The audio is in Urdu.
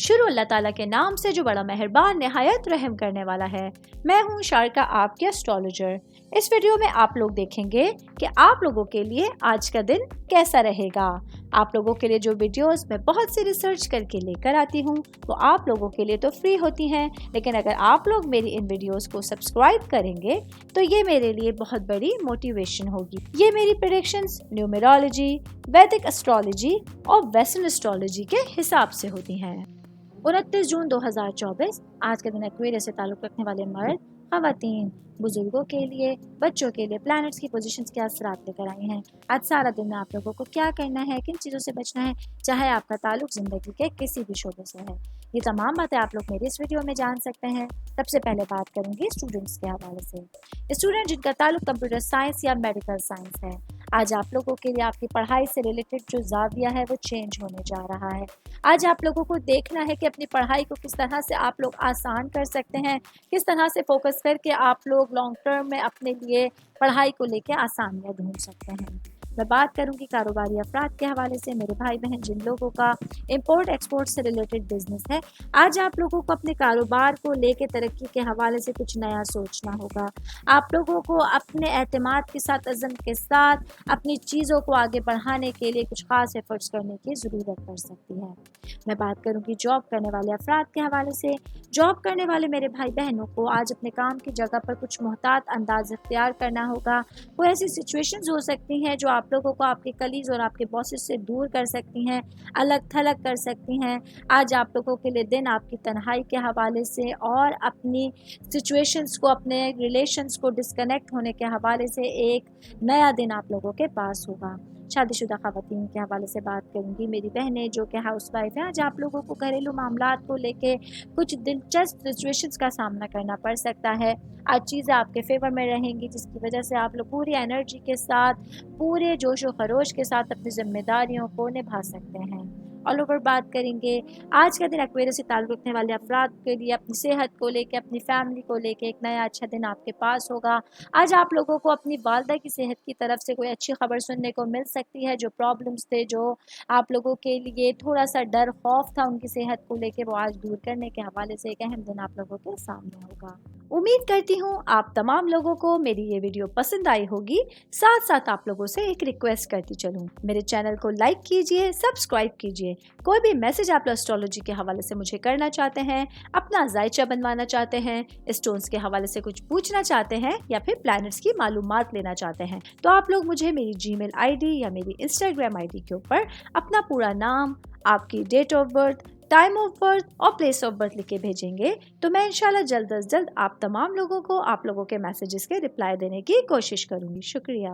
شروع اللہ تعالیٰ کے نام سے جو بڑا مہربان نہایت رحم کرنے والا ہے۔ میں ہوں شارکا، آپ کے اسٹرالوجر۔ اس ویڈیو میں آپ لوگ دیکھیں گے کہ آپ لوگوں کے لیے آج کا دن کیسا رہے گا۔ آپ لوگوں کے لیے جو ویڈیوز میں بہت سی ریسرچ کر کے لے کر آتی ہوں وہ آپ لوگوں کے لیے تو فری ہوتی ہیں، لیکن اگر آپ لوگ میری ان ویڈیوز کو سبسکرائب کریں گے تو یہ میرے لیے بہت بڑی موٹیویشن ہوگی۔ یہ میری پریڈکشنز نیومرولوجی، ویدک اسٹرالوجی اور ویسٹرن اسٹرالوجی کے حساب سے ہوتی ہیں۔ 29 جون 2024 آج کے دن ایکویرس سے تعلق رکھنے والے مرد، خواتین، بزرگوں کے لیے، بچوں کے لیے پلانٹس کی پوزیشنز کے اثرات لے کر آئی ہیں۔ آج سارا دن میں آپ لوگوں کو کیا کرنا ہے، کن چیزوں سے بچنا ہے، چاہے آپ کا تعلق زندگی کے کسی بھی شعبے سے ہے، یہ تمام باتیں آپ لوگ میری اس ویڈیو میں جان سکتے ہیں۔ سب سے پہلے بات کروں گی اسٹوڈنٹس کے حوالے سے۔ اسٹوڈنٹ جن کا تعلق کمپیوٹر سائنس یا میڈیکل سائنس ہے، آج آپ لوگوں کے لیے آپ کی پڑھائی سے ریلیٹڈ جو زاویہ ہے وہ چینج ہونے جا رہا ہے۔ آج آپ لوگوں کو دیکھنا ہے کہ اپنی پڑھائی کو کس طرح سے آپ لوگ آسان کر سکتے ہیں، کس طرح سے فوکس کر کے آپ لوگ لانگ ٹرم میں اپنے لیے پڑھائی کو لے کے آسانیاں ڈھونڈ سکتے ہیں۔ میں بات کروں گی کاروباری افراد کے حوالے سے، میرے بھائی بہن جن لوگوں کا امپورٹ ایکسپورٹ سے ریلیٹڈ بزنس ہے، آج آپ لوگوں کو اپنے کاروبار کو لے کے ترقی کے حوالے سے کچھ نیا سوچنا ہوگا۔ آپ لوگوں کو اپنے اعتماد کے ساتھ، عزم کے ساتھ اپنی چیزوں کو آگے بڑھانے کے لیے کچھ خاص ایفرٹس کرنے کی ضرورت پڑ سکتی ہے۔ میں بات کروں گی جاب کرنے والے افراد کے حوالے سے۔ جاب کرنے والے میرے بھائی بہنوں کو آج اپنے کام کی جگہ پر کچھ محتاط انداز اختیار کرنا ہوگا۔ کوئی ایسی سچویشنز ہو سکتی ہیں جو آپ لوگوں کو آپ کے کلیگز اور آپ کے باسز سے دور کر سکتی ہیں، الگ تھلگ کر سکتی ہیں۔ آج آپ لوگوں کے لیے دن آپ کی تنہائی کے حوالے سے اور اپنی سچویشنز کو، اپنے ریلیشنز کو ڈسکنیکٹ ہونے کے حوالے سے ایک نیا دن آپ لوگوں کے پاس ہوگا۔ شادی شدہ خواتین کے حوالے سے بات کروں گی، میری بہنیں جو کہ ہاؤس وائف ہیں، آج آپ لوگوں کو گھریلو معاملات کو لے کے کچھ دلچسپ سچویشنز کا سامنا کرنا پڑ سکتا ہے۔ آج چیزیں آپ کے فیور میں رہیں گی جس کی وجہ سے آپ لوگ پوری انرجی کے ساتھ، پورے جوش و خروش کے ساتھ اپنی ذمہ داریوں کو نبھا سکتے ہیں۔ آل اوور بات کریں گے، آج کا دن ایکویرس سے تعلق رکھنے والے افراد کے لیے اپنی صحت کو لے کے، اپنی فیملی کو لے کے ایک نیا اچھا دن آپ کے پاس ہوگا۔ آج آپ لوگوں کو اپنی والدہ کی صحت کی طرف سے کوئی اچھی خبر سننے کو مل سکتی ہے۔ جو پرابلمس تھے، جو آپ لوگوں کے لیے تھوڑا سا ڈر خوف تھا ان کی صحت کو لے کے، وہ آج دور کرنے کے حوالے سے ایک اہم دن آپ لوگوں کے سامنے ہوگا۔ امید کرتی ہوں آپ تمام لوگوں کو میری یہ ویڈیو پسند آئی ہوگی۔ ساتھ ساتھ آپ لوگوں سے ایک ریکویسٹ کرتی چلوں، میرے چینل کو لائک کیجئے، سبسکرائب کیجئے۔ کوئی بھی میسج آپ اسٹرالوجی کے حوالے سے مجھے کرنا چاہتے ہیں، اپنا ذائچہ بنوانا چاہتے ہیں، اسٹونز کے حوالے سے کچھ پوچھنا چاہتے ہیں یا پھر پلانٹس کی معلومات لینا چاہتے ہیں، تو آپ لوگ مجھے میری جی میل آئی ڈی یا میری انسٹاگرام آئی ڈی کے اوپر اپنا پورا نام، آپ کی date of birth, time of birth اور پلیس آف برتھ لکھ کے بھیجیں گے تو میں انشاءاللہ جلد از جلد آپ تمام لوگوں کو آپ لوگوں کے میسیجز کے رپلائی دینے کی کوشش کروں گی۔ شکریہ۔